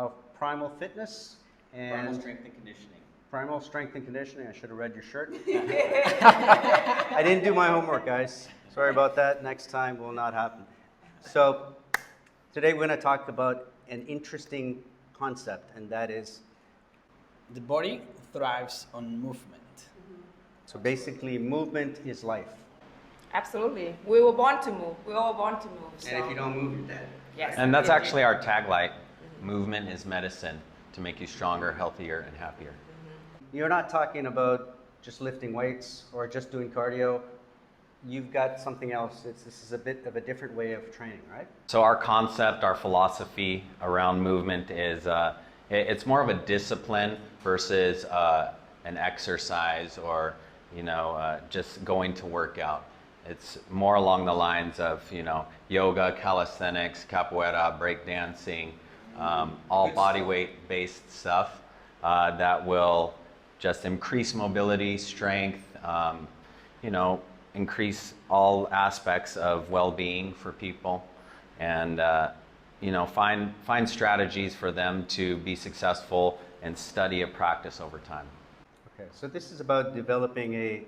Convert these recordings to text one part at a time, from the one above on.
of Primal Fitness and Primal Strength and Conditioning. Primal Strength and Conditioning. I should have read your shirt. I didn't do my homework, guys. Sorry about that. Next time will not happen. So today we're going to talk about an interesting concept, and that is, The body thrives on movement. so basically movement is life. Absolutely. We were born to move. We all born to move. So. And if you don't move, you're dead. Yes. And that's actually our tagline. Movement is medicine to make you stronger, healthier, and happier. You're not talking about just lifting weights or just doing cardio. You've got something else. This is a bit of a different way of training, right? So our concept, our philosophy around movement is it's more of a discipline versus an exercise or just going to work out. It's more along the lines of yoga, calisthenics, capoeira, breakdancing, all body weight based stuff that will just increase mobility, strength, increase all aspects of well-being for people, and find strategies for them to be successful and study a practice over time. Okay, so this is about developing a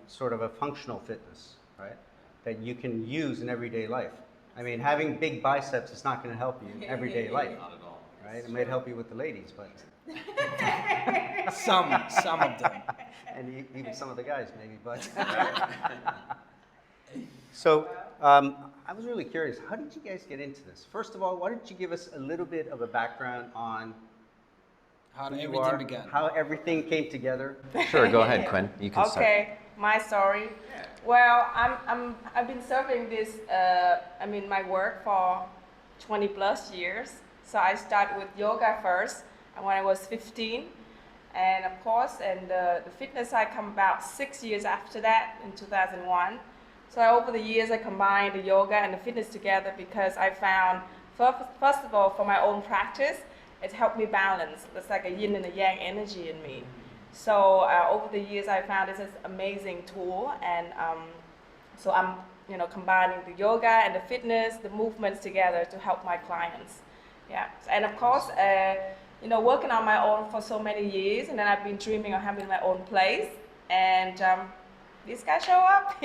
sort of a functional fitness, right? That you can use in everyday life. I mean, having big biceps is not going to help you in everyday life. Not at all. Right? It might help you with the ladies, but Some of them. and even some of the guys maybe. But so I was really curious. How did you guys get into this? First of all, why don't you give us a little bit of a background on How who you everything are, began. how everything came together? Sure, go ahead, Quyen. You can start. Okay, my story. Well, I've been serving this, my work for 20 plus years. So I started with yoga first, and when I was 15, and of course, the fitness I come about 6 years after that in 2001. So over the years, I combined the yoga and the fitness together because I found, first of all, for my own practice, it helped me balance. It's like a yin and a yang energy in me. So over the years, I found this is an amazing tool, and so I'm combining the yoga and the fitness, the movements together to help my clients. Yeah, and of course, working on my own for so many years, and then I've been dreaming of having my own place, and this guy show up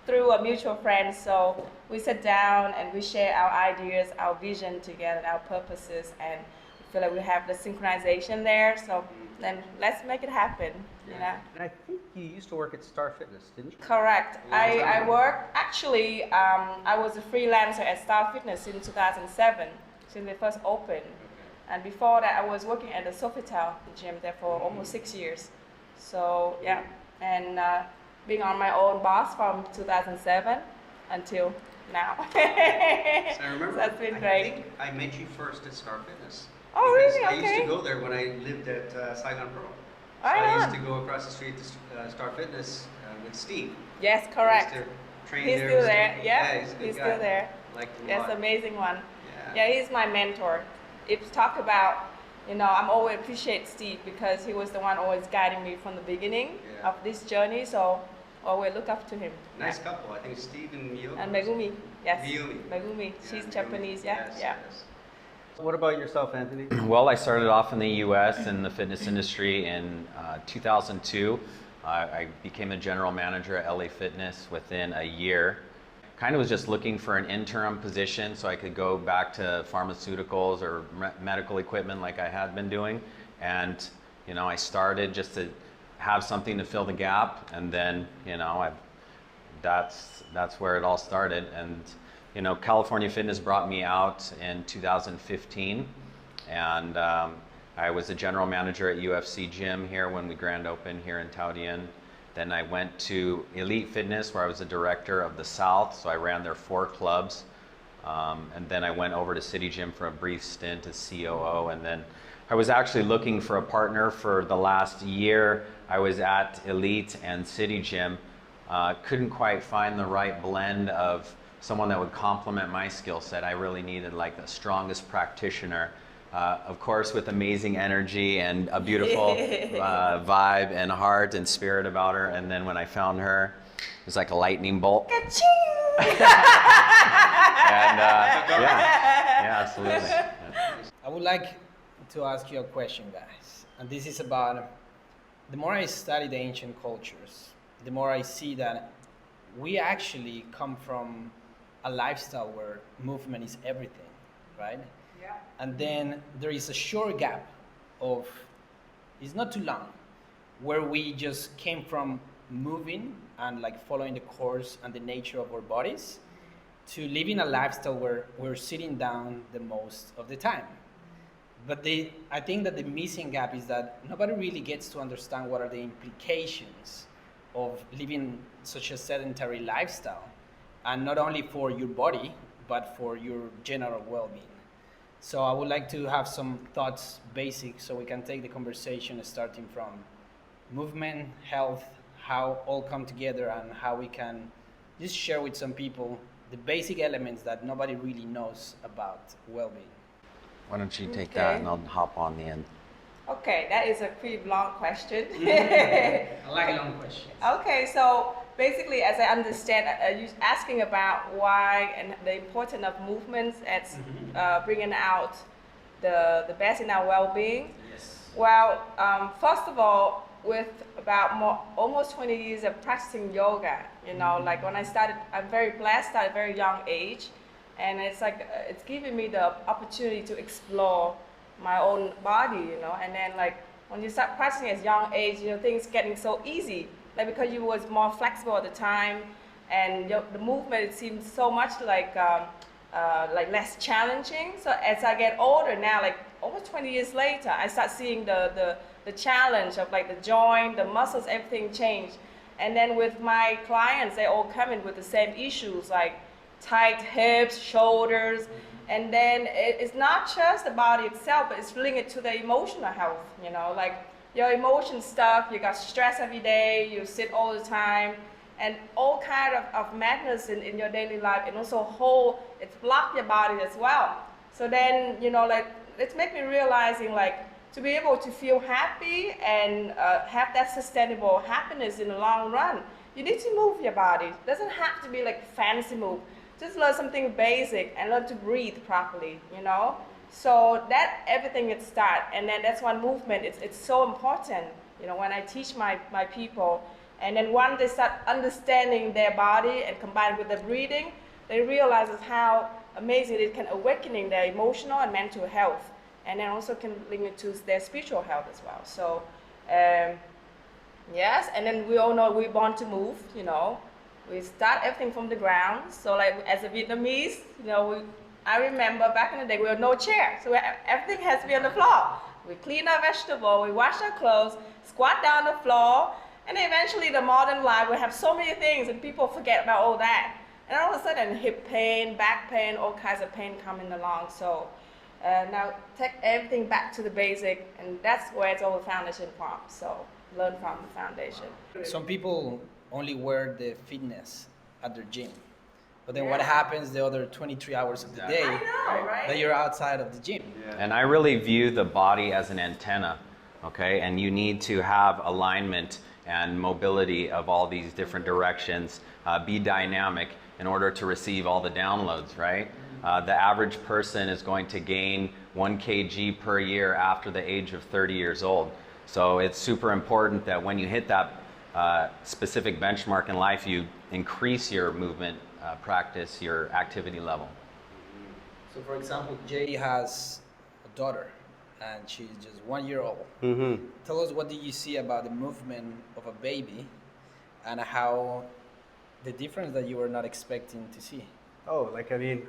through a mutual friend. So we sit down and we share our ideas, our vision together, our purposes, and we feel like we have the synchronization there. So then let's make it happen. And I think you used to work at Star Fitness, didn't you? Correct. I worked, actually, I was a freelancer at Star Fitness in 2007, since they first opened. And before that, I was working at the Sofitel gym there for almost 6 years. So, yeah, and being on my own boss from 2007 until now. So I remember, So that's been I great. think I met you first at Star Fitness. Oh, Because really? I used Okay. to go there when I lived at Saigon Pro. So Right I used on. to go across the street to Star Fitness with Steve. Yes, correct. I used to train He's there. still there. Yeah, he's a good he's guy. still there. Liked him a Yes, lot. amazing one. Yeah. Yeah, he's my mentor. If talk about, I'm always appreciate Steve because he was the one always guiding me from the beginning Yeah. of this journey. So always look up to him. Nice Yeah. couple. I think Steve and Mio. And Megumi, yes. Miyumi. Megumi, Yeah, she's Miyumi. Japanese. Yeah, Yes, yeah. yes. So what about yourself, Anthony? Well, I started off in the U.S. in the fitness industry in 2002. I became a general manager at LA Fitness within a year. Kind of was just looking for an interim position so I could go back to pharmaceuticals or medical equipment like I had been doing. And, I started just to have something to fill the gap. And then, that's where it all started. And, California Fitness brought me out in 2015. And I was a general manager at UFC Gym here when we grand opened here in Taotian. Then I went to Elite Fitness where I was the director of the South, so I ran their 4 clubs. And then I went over to City Gym for a brief stint as COO. And then I was actually looking for a partner for the last year. I was at Elite and City Gym. Couldn't quite find the right blend of someone that would complement my skill set. I really needed like the strongest practitioner. Of course, with amazing energy and a beautiful vibe and heart and spirit about her. And then when I found her, it was like a lightning bolt. Ka-ching! And yeah, absolutely. Yeah. I would like to ask you a question, guys. And this is about the more I study the ancient cultures, the more I see that we actually come from a lifestyle where movement is everything, right? Yeah. And then there is a short gap of, it's not too long, where we just came from moving and like following the course and the nature of our bodies to living a lifestyle where we're sitting down the most of the time. But I think that the missing gap is that nobody really gets to understand what are the implications of living such a sedentary lifestyle, and not only for your body, but for your general well-being. So I would like to have some thoughts, basic, so we can take the conversation starting from movement, health, how all come together, and how we can just share with some people the basic elements that nobody really knows about well-being. Why don't you take Okay. that and I'll hop on the end. Okay, that is a pretty long question. I like long questions. Okay, so basically, as I understand, you're asking about why and the importance of movements as bringing out the best in our well-being. Yes. Well, first of all, with about almost 20 years of practicing yoga, you know, like when I started, I'm very blessed at a very young age, and it's like it's giving me the opportunity to explore my own body, you know. And then like when you start practicing at young age, you know, things getting so easy, like because you was more flexible at the time, and the movement, it seems so much like less challenging. So as I get older now, like almost 20 years later, I start seeing the challenge of like the joint, the muscles, everything change. And then with my clients, they all come in with the same issues like tight hips, shoulders, and then it's not just the body itself, but it's linked to the emotional health, you know, like your emotion stuff, you got stress every day, you sit all the time, and all kind of madness in your daily life, and also it's blocked your body as well. So then, you know, like, it's make me realizing like, to be able to feel happy and have that sustainable happiness in the long run, you need to move your body. It doesn't have to be like fancy move. Just learn something basic and learn to breathe properly, you know? So that everything it starts, and then that's one movement, it's so important, you know, when I teach my people. And then once they start understanding their body and combine with the breathing, they realize how amazing it can awakening their emotional and mental health. And then also can link it to their spiritual health as well. So, yes, and then we all know we're born to move, you know. We start everything from the ground. So like as a Vietnamese, you know, I remember back in the day, we had no chair. So everything has to be on the floor. We clean our vegetable, we wash our clothes, squat down the floor, and then eventually the modern life, we have so many things and people forget about all that. And all of a sudden, hip pain, back pain, all kinds of pain coming along. So now take everything back to the basic, and that's where it's all the foundation from. So learn from the foundation. Some people only wear the fitness at their gym, but then what happens the other 23 hours of the day I know, right? that you're outside of the gym? And I really view the body as an antenna, okay? And you need to have alignment and mobility of all these different directions, be dynamic in order to receive all the downloads, right? The average person is going to gain 1 kg per year after the age of 30 years old. So it's super important that when you hit that specific benchmark in life, you increase your movement practice, your activity level. So for example, Jay has a daughter and she's just 1 year old. Tell us, what do you see about the movement of a baby and how the difference that you were not expecting to see? Oh, like, I mean,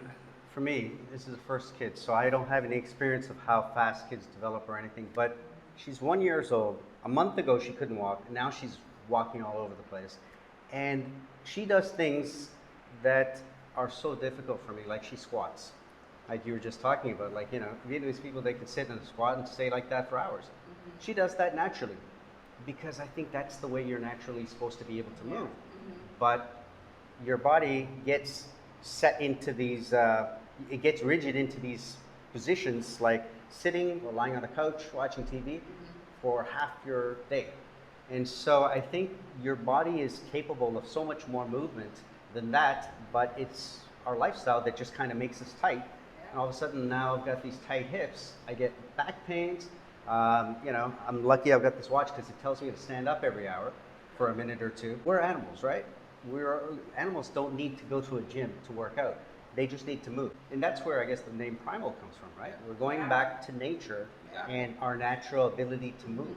for me, this is the first kid, so I don't have any experience of how fast kids develop or anything, but she's 1 year old. A month ago, she couldn't walk, and now she's walking all over the place. And she does things that are so difficult for me, like she squats. Like you were just talking about, like, you know, Vietnamese people, they can sit in a squat and stay like that for hours. She does that naturally, because I think that's the way you're naturally supposed to be able to move. But your body gets set into these, it gets rigid into these positions, like sitting or lying on a couch watching TV for half your day. And so I think your body is capable of so much more movement than that, but it's our lifestyle that just kind of makes us tight. And all of a sudden now I've got these tight hips. I get back pains. You know, I'm lucky I've got this watch because it tells me to stand up every hour for a minute or two. We're animals, right? Animals don't need to go to a gym to work out. They just need to move. And that's where I guess the name Primal comes from, right? We're going back to nature and our natural ability to move.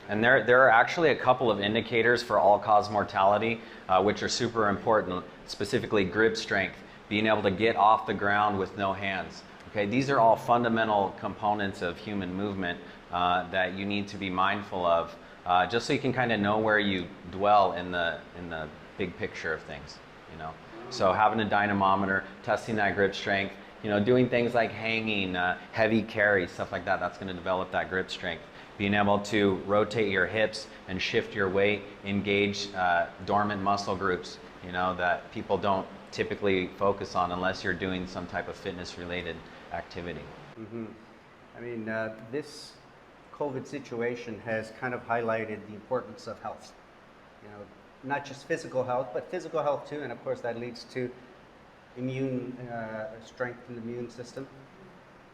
And there are actually a couple of indicators for all-cause mortality, which are super important, specifically grip strength, being able to get off the ground with no hands. Okay, these are all fundamental components of human movement that you need to be mindful of, just so you can kind of know where you dwell in the big picture of things, you know. So having a dynamometer, testing that grip strength, you know, doing things like hanging, heavy carry, stuff like that, that's going to develop that grip strength. Being able to rotate your hips and shift your weight, engage dormant muscle groups, you know, that people don't typically focus on unless you're doing some type of fitness-related activity. Mm-hmm. I mean, this COVID situation has kind of highlighted the importance of health. You know, not just physical health, but physical health too, and of course that leads to immune strength in the immune system.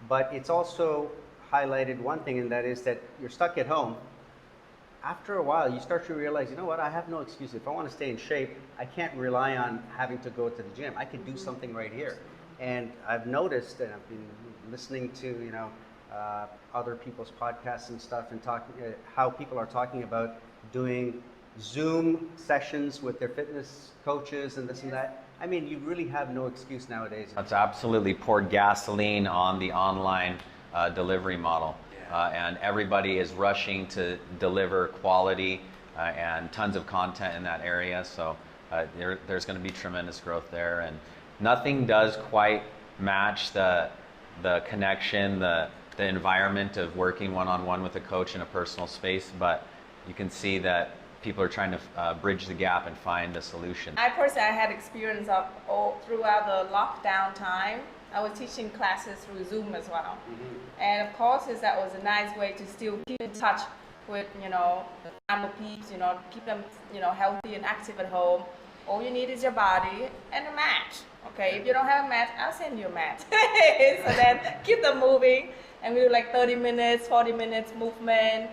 But it's also highlighted one thing, and that is that you're stuck at home. After a while, you start to realize, you know what, I have no excuse. If I want to stay in shape, I can't rely on having to go to the gym. I could do something right here. And I've noticed, and I've been listening to, you know, other people's podcasts and stuff, and talking how people are talking about doing Zoom sessions with their fitness coaches and this and that. I mean, you really have no excuse nowadays. That's absolutely poured gasoline on the online delivery model. And everybody is rushing to deliver quality and tons of content in that area. So there's going to be tremendous growth there. And nothing does quite match the connection, the environment of working one-on-one with a coach in a personal space. But you can see that people are trying to bridge the gap and find a solution. I personally had experience of throughout the lockdown time. I was teaching classes through Zoom as well. Mm-hmm. And of course, that was a nice way to still keep in touch with, you know, the family peeps, you know, keep them, you know, healthy and active at home. All you need is your body and a mat. Okay, if you don't have a mat, I'll send you a mat. So then keep them moving. And we do like 30 minutes, 40 minutes movement.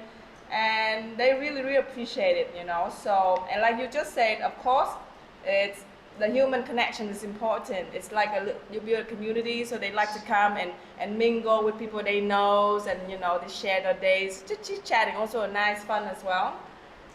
And they really, really appreciate it, you know. So, and like you just said, of course, it's the human connection is important. It's like you build a community, so they like to come and mingle with people they know, and you know, they share their days, just chit-chatting, also a nice fun as well.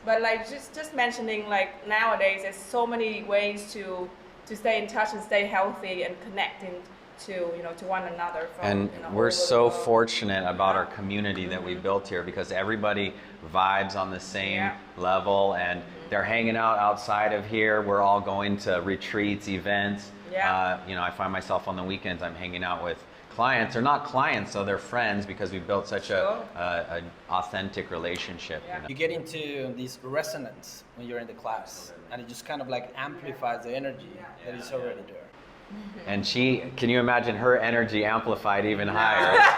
But like just mentioning, like nowadays, there's so many ways to stay in touch and stay healthy and connecting to, you know, to one another. From, and you know, we're so fortunate about our community that we built here, because everybody vibes on the same level, and they're hanging out outside of here. We're all going to retreats, events. You know, I find myself on the weekends, I'm hanging out with clients, or not clients, so they're friends, because we built such a authentic relationship. You know? You get into this resonance when you're in the class, and it just kind of like amplifies the energy that is already there. And can you imagine her energy amplified even higher? It's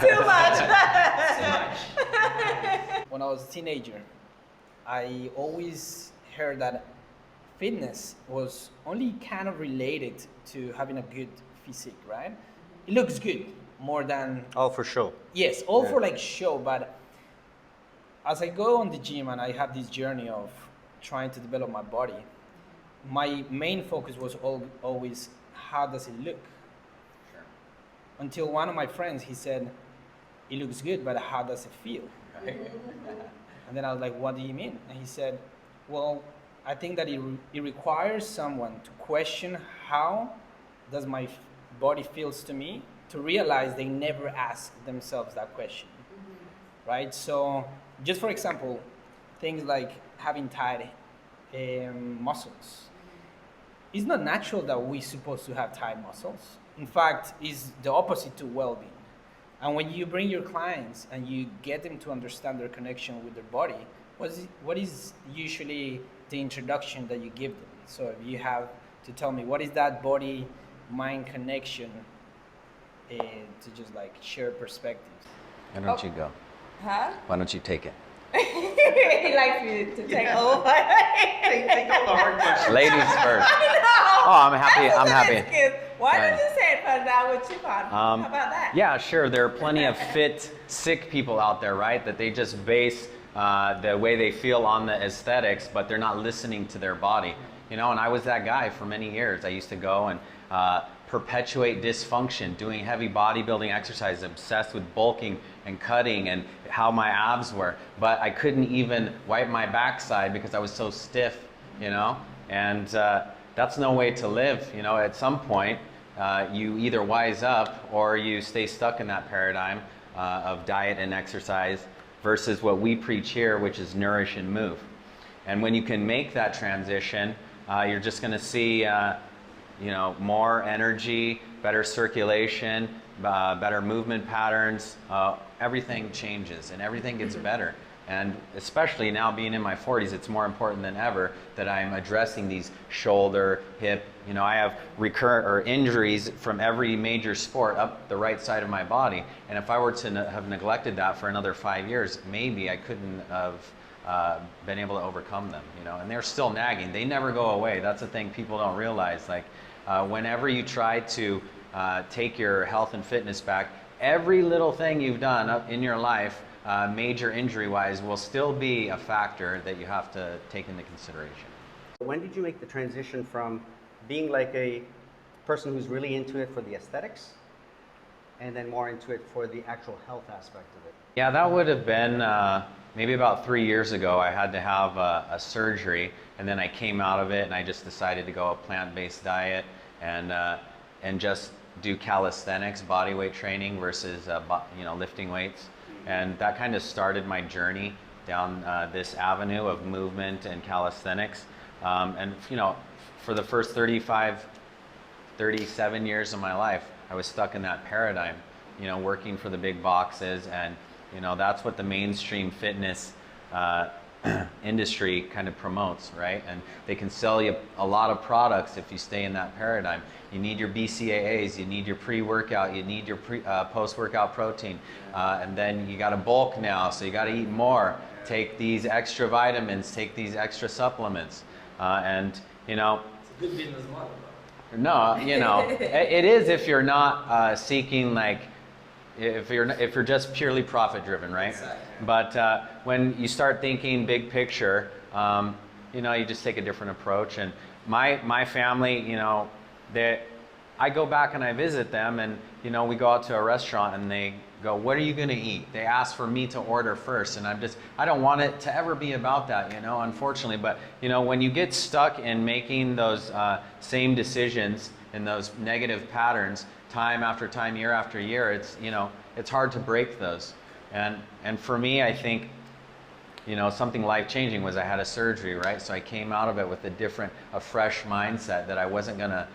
crazy. Too much. When I was a teenager, I always heard that fitness was only kind of related to having a good physique, right? It looks good more than... All for show. Yes, all for like show, but as I go on the gym and I have this journey of trying to develop my body, my main focus was always, how does it look? Sure. Until one of my friends, he said, it looks good, but how does it feel? And then I was like, what do you mean? And he said, well, I think that it requires someone to question how does my body feels to me, to realize they never ask themselves that question, right? So just for example, things like having tight muscles. It's not natural that we're supposed to have tight muscles. In fact, it's the opposite to well-being. And when you bring your clients and you get them to understand their connection with their body, what is usually the introduction that you give them? So if you have to tell me, what is that body-mind connection, to just like share perspectives? Why don't you go? Huh? Why don't you take it? He likes me to take over. Take all the hard questions. Ladies first. I know. Oh, I'm happy. I'm happy. Why Fine. don't you say it first? I would chip on. How about that? Yeah, sure. There are plenty of fit, sick people out there, right? That they just base the way they feel on the aesthetics, but they're not listening to their body. You know, and I was that guy for many years. I used to go and perpetuate dysfunction, doing heavy bodybuilding exercises, obsessed with bulking and cutting and how my abs were. But I couldn't even wipe my backside because I was so stiff, you know? And that's no way to live. You know, at some point, you either wise up or you stay stuck in that paradigm of diet and exercise versus what we preach here, which is nourish and move. And when you can make that transition, you're just going to see you know, more energy, better circulation, better movement patterns. Everything changes and everything gets better. And especially now being in my 40s, it's more important than ever that I'm addressing these shoulder, hip. You know, I have recurrent or injuries from every major sport up the right side of my body. And if I were to have neglected that for another 5 years, maybe I couldn't have been able to overcome them, you know, and they're still nagging. They never go away. That's the thing people don't realize. Like, whenever you try to take your health and fitness back, every little thing you've done up in your life, major injury-wise, will still be a factor that you have to take into consideration. When did you make the transition from being like a person who's really into it for the aesthetics and then more into it for the actual health aspect of it? Yeah, that would have been maybe about 3 years ago. I had to have a surgery, and then I came out of it, and I just decided to go a plant-based diet and just do calisthenics, body weight training versus you know, lifting weights. And that kind of started my journey down this avenue of movement and calisthenics. And you know, for the first 37 years of my life, I was stuck in that paradigm, you know, working for the big boxes, and you know, that's what the mainstream fitness industry kind of promotes, right? And they can sell you a lot of products if you stay in that paradigm. You need your BCAAs, you need your pre-workout, you need your post-workout protein, and then you got to bulk now, so you got to eat more. Take these extra vitamins, take these extra supplements, and you know. It's a good business model. No, you know, it is if you're not seeking, like, if you're just purely profit driven, right? Exactly. But when you start thinking big picture, you know, you just take a different approach. And my family, you know, I go back and I visit them, and you know, we go out to a restaurant and they go, "What are you going to eat?" They ask for me to order first, and I don't want it to ever be about that, you know, unfortunately. But you know, when you get stuck in making those same decisions and those negative patterns time after time, year after year, it's, you know, it's hard to break those. And for me, I think, you know, something life-changing was I had a surgery, right? So I came out of it with a fresh mindset that I wasn't gonna,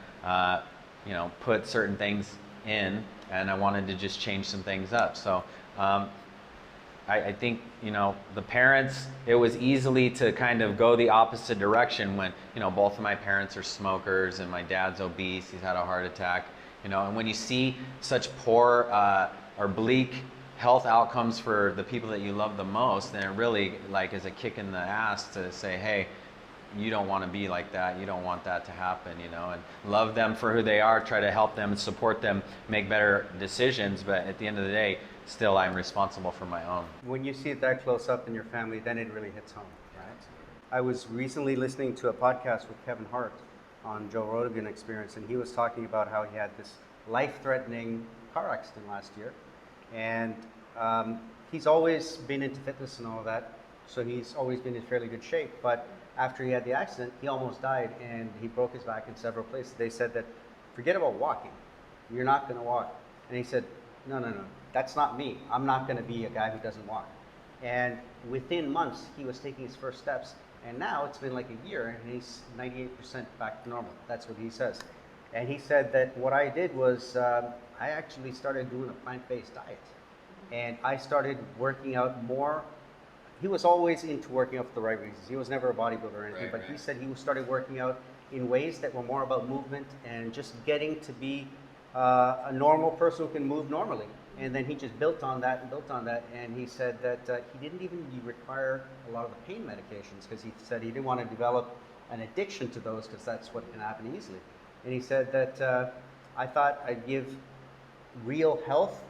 you know, put certain things in, and I wanted to just change some things up. So I think, you know, the parents, it was easily to kind of go the opposite direction when, you know, both of my parents are smokers and my dad's obese, he's had a heart attack, you know, and when you see such poor or bleak health outcomes for the people that you love the most, then it really, like, is a kick in the ass to say, hey, you don't want to be like that, you don't want that to happen, you know, and love them for who they are, try to help them and support them make better decisions, but at the end of the day, still I'm responsible for my own. When you see it that close up in your family, then it really hits home, right? I was recently listening to a podcast with Kevin Hart on Joe Rogan Experience, and he was talking about how he had this life-threatening car accident last year, and he's always been into fitness and all of that, so he's always been in fairly good shape, but after he had the accident, he almost died, and he broke his back in several places. They said that, forget about walking, you're not going to walk. And he said, no, that's not me. I'm not going to be a guy who doesn't walk. And within months, he was taking his first steps, and now it's been like a year, and he's 98% back to normal. That's what he says. And he said that what I did was I actually started doing a plant-based diet, and I started working out more. He was always into working out for the right reasons. He was never a bodybuilder or anything, but he said he started working out in ways that were more about movement and just getting to be a normal person who can move normally. And then he just built on that and built on that. And he said that he didn't even require a lot of the pain medications, because he said he didn't want to develop an addiction to those, because that's what can happen easily. And he said that I thought I'd give real health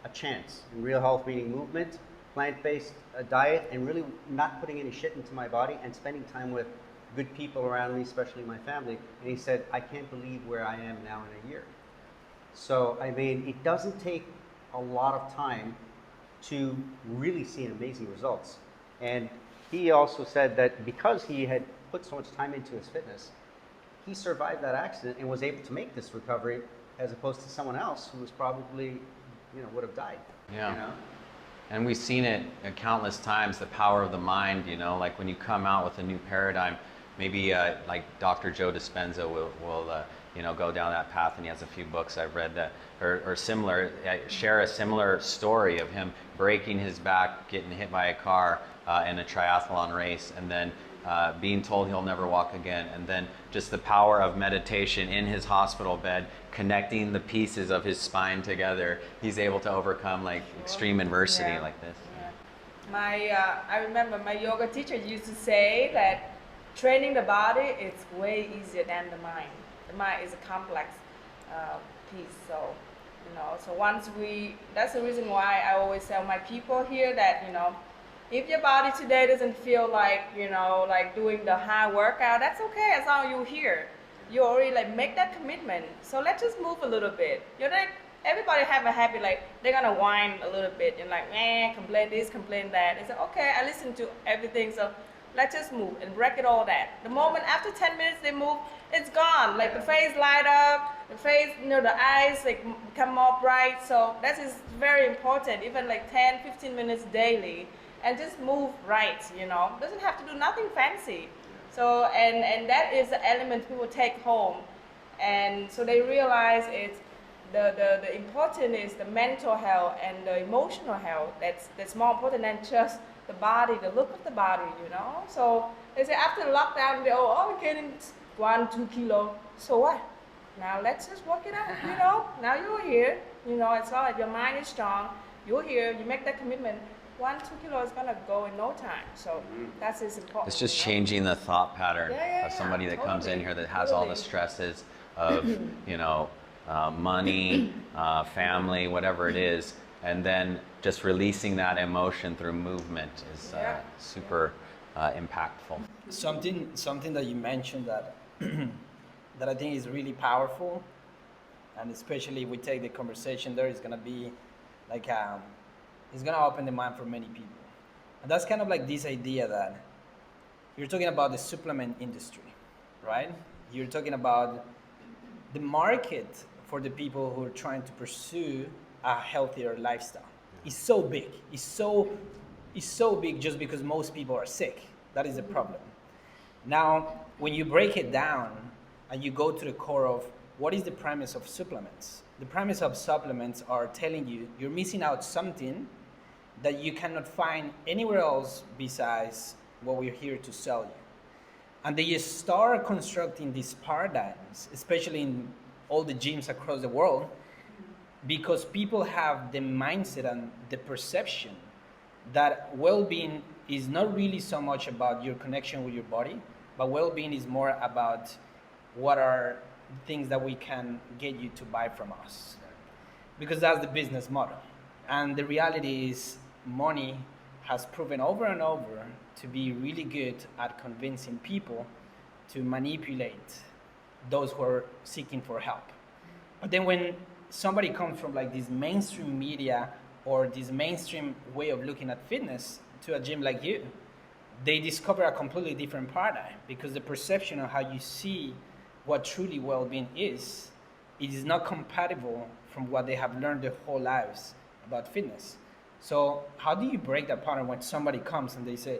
a chance. And real health meaning movement, plant-based diet, and really not putting any shit into my body and spending time with good people around me, especially my family. And he said, I can't believe where I am now in a year. So, I mean, it doesn't take a lot of time to really see amazing results. And he also said that because he had put so much time into his fitness, he survived that accident and was able to make this recovery as opposed to someone else who was probably, would have died. Yeah. And we've seen it countless times, the power of the mind, like when you come out with a new paradigm, maybe like Dr. Joe Dispenza will go down that path, and he has a few books I've read that or similar, share a similar story of him breaking his back, getting hit by a car in a triathlon race, and then being told he'll never walk again, and then just the power of meditation in his hospital bed, connecting the pieces of his spine together. He's able to overcome like extreme adversity like this. Yeah. I remember my yoga teacher used to say that training the body is way easier than the mind. The mind is a complex piece. So, so that's the reason why I always tell my people here that, if your body today doesn't feel like, like doing the high workout, that's okay as long as you're here. You already make that commitment. So let's just move a little bit. Everybody have a habit, they're gonna whine a little bit and complain this, complain that. They say, okay, I listen to everything, so let's just move and break it all that. The moment after 10 minutes they move, it's gone. The face light up, the face, the eyes become more bright. So that is very important, even 10, 15 minutes daily. And just move right, doesn't have to do nothing fancy. So, and that is the element people take home. And so they realize it's the important is the mental health and the emotional health. That's more important than just the body, the look of the body, So they say after the lockdown, we're getting 1-2 kilos. So what? Now let's just work it out, Now you're here, it's all like your mind is strong. You're here, you make that commitment. 1-2 kilos is gonna go in no time. So that's important. It's just changing the thought pattern of somebody that comes in here that has all the stresses of, money, family, whatever it is, and then just releasing that emotion through movement is super impactful. Something that you mentioned that that I think is really powerful, and especially if we take the conversation there, is gonna be it's gonna open the mind for many people. And that's kind of this idea that you're talking about the supplement industry, right? You're talking about the market for the people who are trying to pursue a healthier lifestyle. It's so big. It's so big just because most people are sick. That is the problem. Now, when you break it down and you go to the core of what is the premise of supplements, the premise of supplements are telling you you're missing out something that you cannot find anywhere else besides what we're here to sell you. And they start constructing these paradigms, especially in all the gyms across the world, because people have the mindset and the perception that well-being is not really so much about your connection with your body, but well-being is more about what are things that we can get you to buy from us. Because that's the business model. And the reality is money has proven over and over to be really good at convincing people to manipulate those who are seeking for help. But then when somebody comes from this mainstream media or this mainstream way of looking at fitness to a gym like you, they discover a completely different paradigm, because the perception of how you see what truly well-being is, it is not compatible from what they have learned their whole lives about fitness. So how do you break that pattern when somebody comes and they say,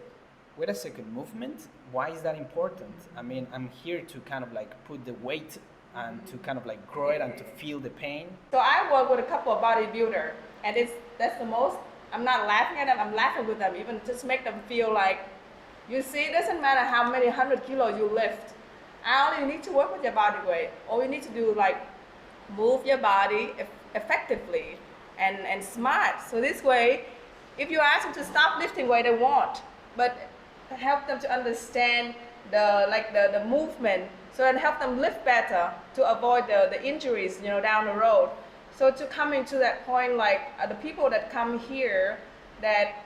wait a second, movement? Why is that important? I mean, I'm here to kind of put the weight and to kind of grow it and to feel the pain. So I work with a couple of bodybuilders, and that's the most, I'm not laughing at them, I'm laughing with them, even just make them feel you see, it doesn't matter how many 100 kilos you lift. I only need to work with your body weight. All you need to do move your body effectively and smart. So this way, if you ask them to stop lifting weight, they won't. But help them to understand the movement, So and help them live better to avoid the injuries, you know, down the road. So to coming to that point, like the people that come here, that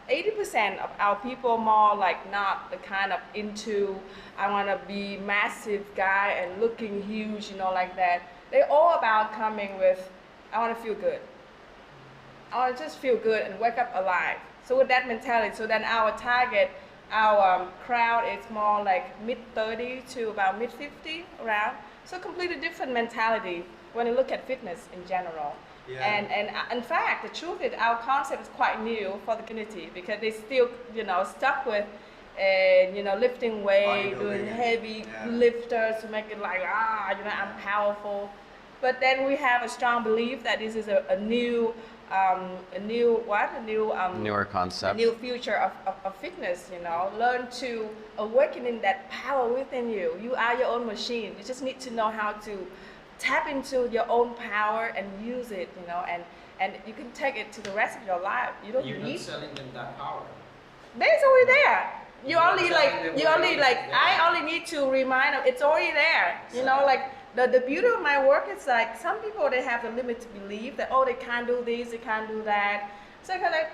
80% of our people more like not the kind of into, I want to be massive guy and looking huge, you know, like that. They're all about coming with, I want to feel good. I want to just feel good and wake up alive. So with that mentality, so then our target, our crowd is more like mid-30 to about mid-50 around. So completely different mentality when you look at fitness in general. Yeah. And in fact, the truth is our concept is quite new for the community because they still, you know, stuck with, you know, lifting weight, doing heavy lifters to make it like, you know, I'm powerful. But then we have a strong belief that this is a new Newer concept. a new future of fitness, you know. Learn to awakening that power within you. You are your own machine. You just need to know how to tap into your own power and use it, you know, and you can take it to the rest of your life. You don't You're need not selling them that power. It's already there. You're only I only need to remind them it's already there. You know, like the beauty of my work is like some people they have the limited belief that they can't do this, they can't do that. So kind of like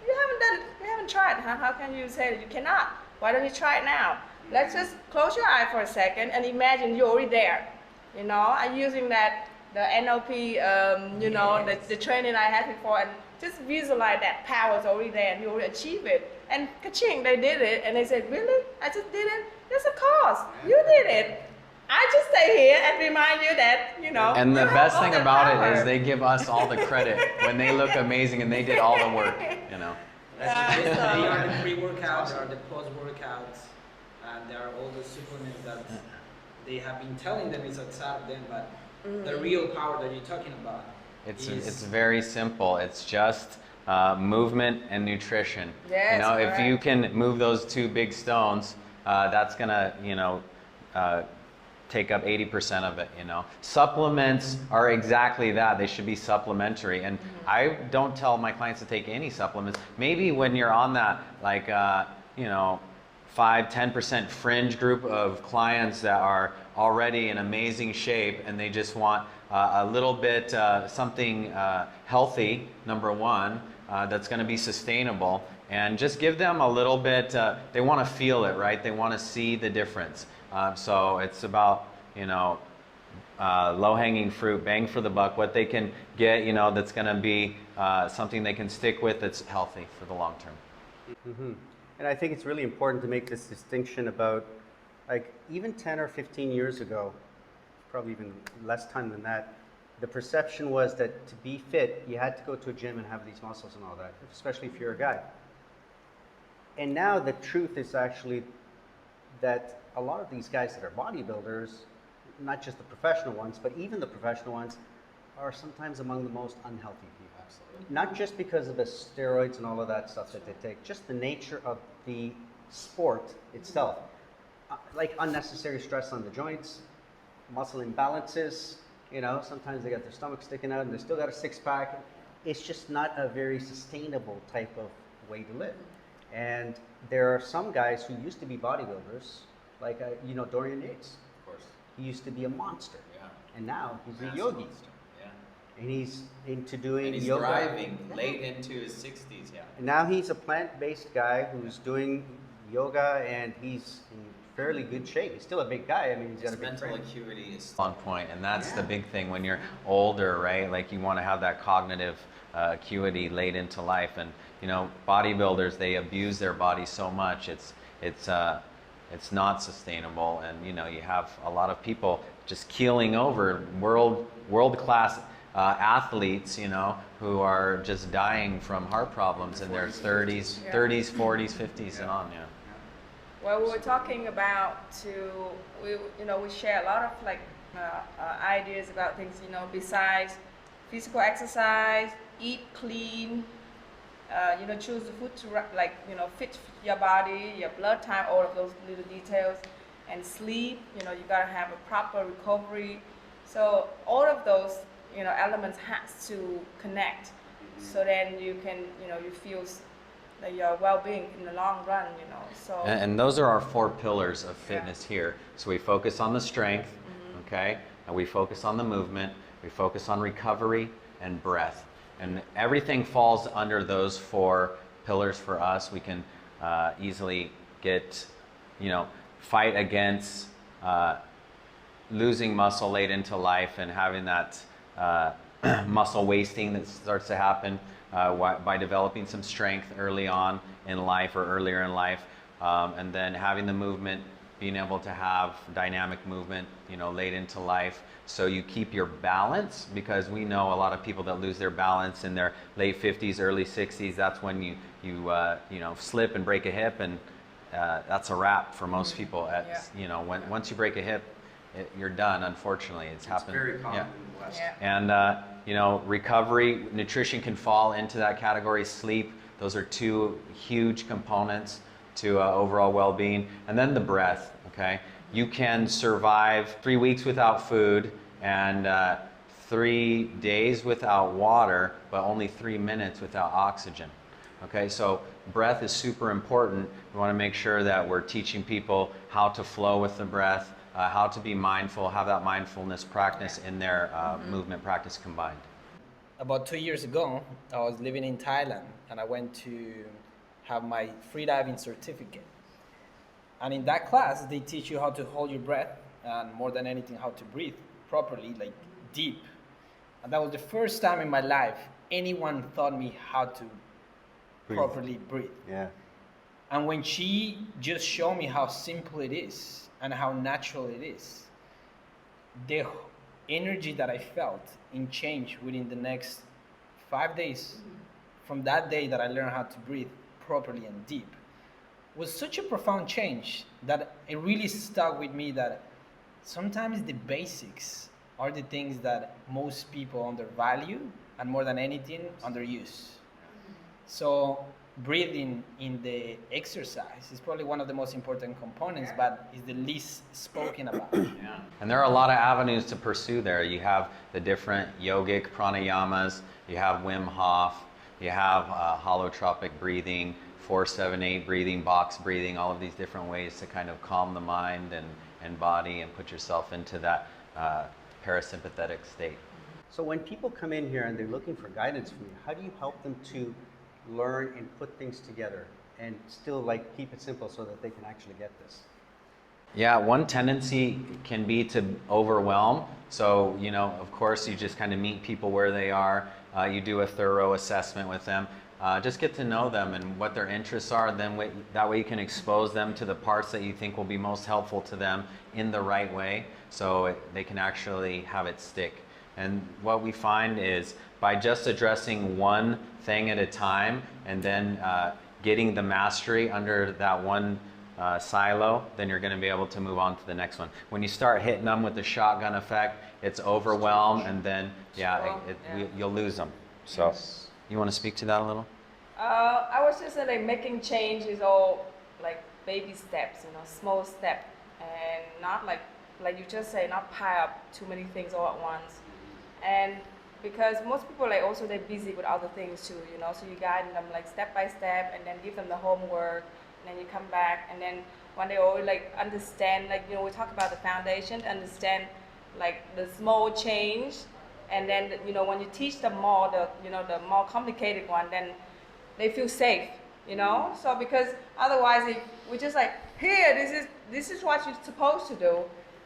you haven't done it, you haven't tried. How can you say that you cannot? Why don't you try it now? Let's just close your eye for a second and imagine you're already there. You know, I'm using that the NLP, you know, the training I had before, and just visualize that power is already there and you already achieve it. And ka-ching, they did it, and they said, really? I just did it? Yes, of course, you did it. I just stay here and remind you that, you know. And the you have best all thing that about power. it is they give us all the credit when they look amazing and they did all the work, you know. They are the pre-workouts, there are the post-workouts, and there are all the supplements that they have been telling them is outside of them, but the real power that you're talking about It's very simple. It's just movement and nutrition. Yes, you know, correct. if you can move those two big stones, that's gonna, you know, take up 80% of it. You know, supplements are exactly that. They should be supplementary. And I don't tell my clients to take any supplements. Maybe when you're on that, like, you know, 5-10% fringe group of clients that are already in amazing shape and they just want a little bit something healthy, number one, that's going to be sustainable, and just give them a little bit, they want to feel it, right? They want to see the difference. So it's about, you know, low-hanging fruit, bang for the buck, what they can get, you know, that's going to be something they can stick with that's healthy for the long term. Mm-hmm. And I think it's really important to make this distinction about, like, even 10 or 15 years ago, probably even less time than that, the perception was that to be fit, you had to go to a gym and have these muscles and all that, especially if you're a guy. And now the truth is actually that a lot of these guys that are bodybuilders, not just the professional ones, but even the professional ones, are sometimes among the most unhealthy people. Absolutely. Not just because of the steroids and all of that stuff that they take, just the nature of the sport itself. Like unnecessary stress on the joints, muscle imbalances, you know, sometimes they got their stomach sticking out and they still got a six-pack. It's just not a very sustainable type of way to live. And there are some guys who used to be bodybuilders, like, you know, Dorian Yates. Of course. He used to be a monster. Yeah. And now he's Massive a yogi. monster. Yeah. And he's into doing And he's yoga. thriving late into his 60s. Yeah. And now he's a plant-based guy who's doing yoga, and he's in fairly good shape. He's still a big guy. I mean, he's got His a big mental frame. acuity is On point, and that's the big thing when you're older, right? Like you want to have that cognitive acuity late into life, and you know, bodybuilders, they abuse their body so much. It's not sustainable, and you know, you have a lot of people just keeling over, world class athletes, you know, who are just dying from heart problems in their 30s, 40s, 50s, and on. Yeah. Well, we were talking about we share a lot of like ideas about things, you know, besides physical exercise, eat clean, you know, choose the food to like, you know, fit your body, your blood type, all of those little details, and sleep, you know, you gotta have a proper recovery. So all of those, you know, elements has to connect. So then you can, you know, you feel like your well-being in the long run, you know. So And those are our 4 pillars of fitness here. So we focus on the strength, okay? And we focus on the movement, we focus on recovery and breath. And everything falls under those 4 pillars for us. We can easily get, you know, fight against losing muscle late into life and having that muscle wasting that starts to happen by developing some strength early on in life or earlier in life, and then having the movement, being able to have dynamic movement, you know, late into life, so you keep your balance, because we know a lot of people that lose their balance in their late 50s, early 60s. That's when you know, slip and break a hip, and that's a wrap for most people. You know, once you break a hip, you're done. Unfortunately, it's happened. It's very common Yeah. in the West. yeah. And you know, recovery, nutrition can fall into that category. Sleep, those are 2 huge components to overall well-being. And then the breath, okay? You can survive 3 weeks without food and 3 days without water, but only 3 minutes without oxygen. Okay, so breath is super important. We want to make sure that we're teaching people how to flow with the breath, how to be mindful, have that mindfulness practice in their movement practice combined. About 2 years ago, I was living in Thailand and I went to have my freediving certificate. And in that class, they teach you how to hold your breath and, more than anything, how to breathe properly, like deep. And that was the first time in my life anyone taught me how to properly breathe. Yeah. And when she just showed me how simple it is and how natural it is, the energy that I felt in change within the next 5 days, from that day that I learned how to breathe properly and deep, was such a profound change that it really stuck with me, that sometimes the basics are the things that most people undervalue and, more than anything, underuse. So breathing in the exercise is probably one of the most important components, but is the least spoken about. Yeah. And there are a lot of avenues to pursue there. You have the different yogic pranayamas, you have Wim Hof, you have holotropic breathing, 4-7-8 breathing, box breathing, all of these different ways to kind of calm the mind and body and put yourself into that parasympathetic state. So when people come in here and they're looking for guidance from you, how do you help them to learn and put things together and still like keep it simple so that they can actually get this? Yeah, one tendency can be to overwhelm. So, you know, of course, you just kind of meet people where they are. You do a thorough assessment with them. Just get to know them and what their interests are. Then that way you can expose them to the parts that you think will be most helpful to them in the right way, so they can actually have it stick. And what we find is, by just addressing one thing at a time and then getting the mastery under that one silo, then you're going to be able to move on to the next one. When you start hitting them with the shotgun effect, it's overwhelm, and then you'll lose them. So, you want to speak to that a little? I was just saying, like, making change is all like baby steps, you know, small step, and not like you just say, not pile up too many things all at once. And because most people, like, also they're busy with other things too, you know, so you guide them like step by step, and then give them the homework, and then you come back, and then when they all like understand, like, you know, we talk about the foundation, understand like the small change, and then, you know, when you teach them more, the more complicated one, then they feel safe, you know. So because otherwise, if we just like, here, this is what you're supposed to do,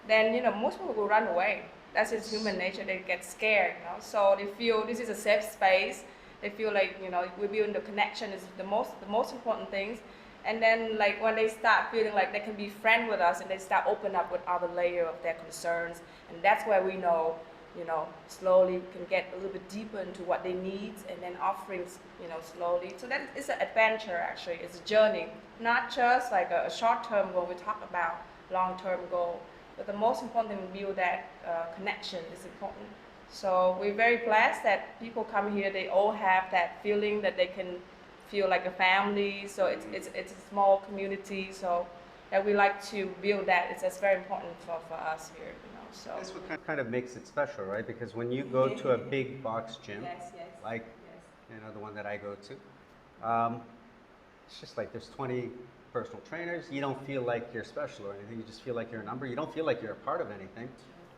then, you know, most people will run away. That's just human nature. They get scared, you know. So they feel this is a safe space. They feel like, you know, we build the connection is the most important things. And then, like, when they start feeling like they can be friends with us, and they start open up with other layer of their concerns, and that's where we know, you know, slowly we can get a little bit deeper into what they need, and then offerings, you know, slowly. So that is an adventure, actually. It's a journey, not just like a short-term goal. We talk about long-term goal, but the most important thing, we build that connection is important. So we're very blessed that people come here, they all have that feeling that they can feel like a family. So it's a small community, so that we like to build that. It's very important for us here, you know. So That's what kind of makes it special, right? Because when you go to a big box gym, yes, like, you know, the one that I go to, it's just like there's 20 personal trainers. You don't feel like you're special or anything. You just feel like you're a number. You don't feel like you're a part of anything.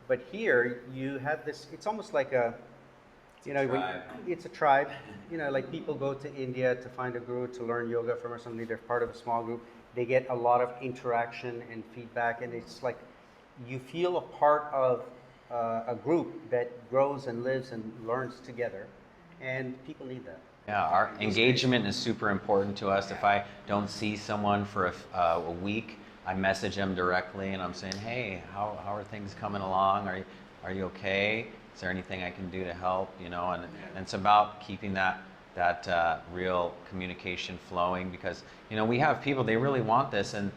But here you have this, it's almost like a, it's a tribe. Like people go to India to find a guru to learn yoga from or something. They're part of a small group. They get a lot of interaction and feedback, and it's like you feel a part of a group that grows and lives and learns together, and people need that. Yeah, our engagement is super important to us. If I don't see someone for a week, I message them directly and I'm saying, hey, how are things coming along? Are you okay? Is there anything I can do to help? And it's about keeping that real communication flowing, because we have people, they really want this, and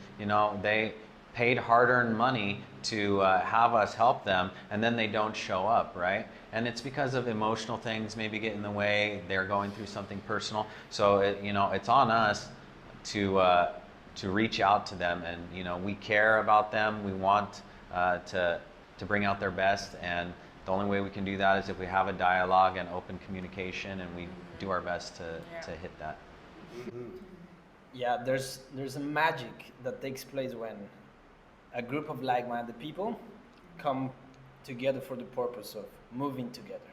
they paid hard-earned money to have us help them, and then they don't show up, right? And it's because of emotional things maybe get in the way. They're going through something personal, so it's on us to reach out to them, and we care about them. We want to bring out their best, and the only way we can do that is if we have a dialogue and open communication, and we do our best to hit that. Yeah, there's a magic that takes place when a group of like-minded people come together for the purpose of moving together.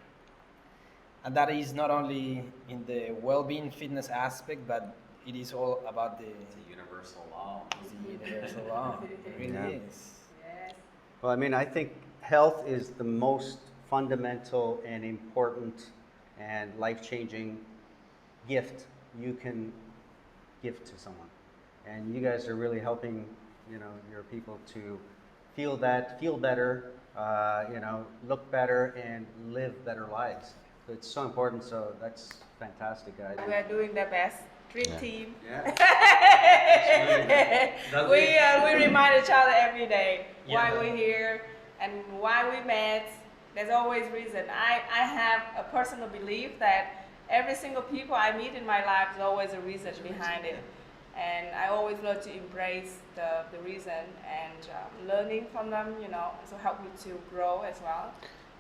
And that is not only in the well-being fitness aspect, but it is all about the Universal law. universal law. It really is. Well, I think health is the most fundamental and important and life-changing gift you can give to someone. And you guys are really helping, your people to feel better, look better, and live better lives. So it's so important. So that's fantastic, guys. We are doing the best. Dream Yeah. team. Yeah. We remind each other every day why Yeah. we're here and why we met. There's always reason. I have a personal belief that every single people I meet in my life is always a reason behind it. And I always love to embrace the reason and learning from them, so help me to grow as well.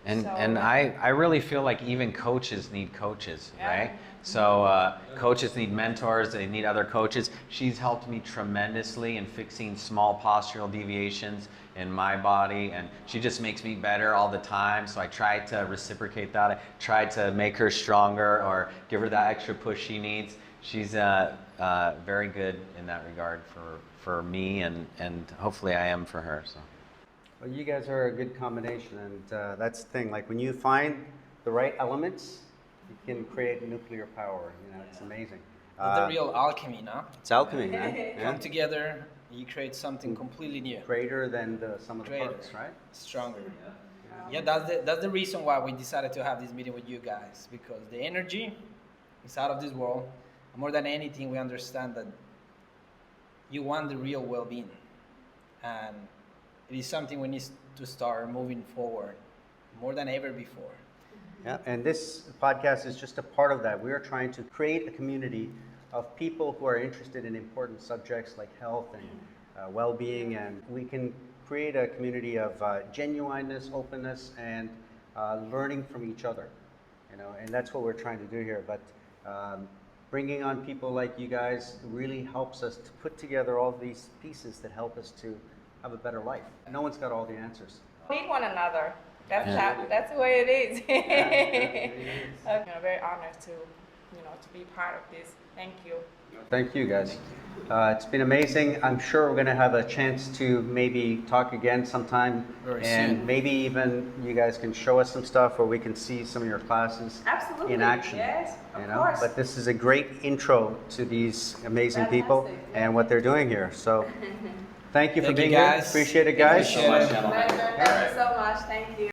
And So- I really feel like even coaches need coaches, Yeah. right? So coaches need mentors, they need other coaches. She's helped me tremendously in fixing small postural deviations in my body, and she just makes me better all the time. So I try to reciprocate that. I try to make her stronger or give her that extra push she needs. She's very good in that regard for me, and hopefully I am for her. So. Well, you guys are a good combination, and that's the thing. Like when you find the right elements, you can create nuclear power. It's amazing. It's the real alchemy, no? It's alchemy, man. Yeah. Come together, you create something completely new, Greater than the sum of the Greater. parts, right? stronger. Yeah, that's the reason why we decided to have this meeting with you guys, because the energy is out of this world. More than anything, we understand that you want the real well-being, and it is something we need to start moving forward more than ever before. Yeah, and this podcast is just a part of that. We are trying to create a community of people who are interested in important subjects like health and well-being, and we can create a community of genuineness, openness, and learning from each other. And that's what we're trying to do here. But bringing on people like you guys really helps us to put together all these pieces that help us to have a better life. No one's got all the answers. Need one another. That's Yeah. that's the way it is. It is. I'm very honored to be part of this. Thank you. Thank you, guys. It's been amazing. I'm sure we're going to have a chance to maybe talk again sometime. Very and soon. maybe even you guys can show us some stuff, or we can see some of your classes Absolutely. in action. Yes, of course. But this is a great intro to these amazing people Fantastic. and what they're doing here. So thank you for Thank you, being here. guys. Appreciate it, guys. Appreciate it. Thank you so much. Thank you.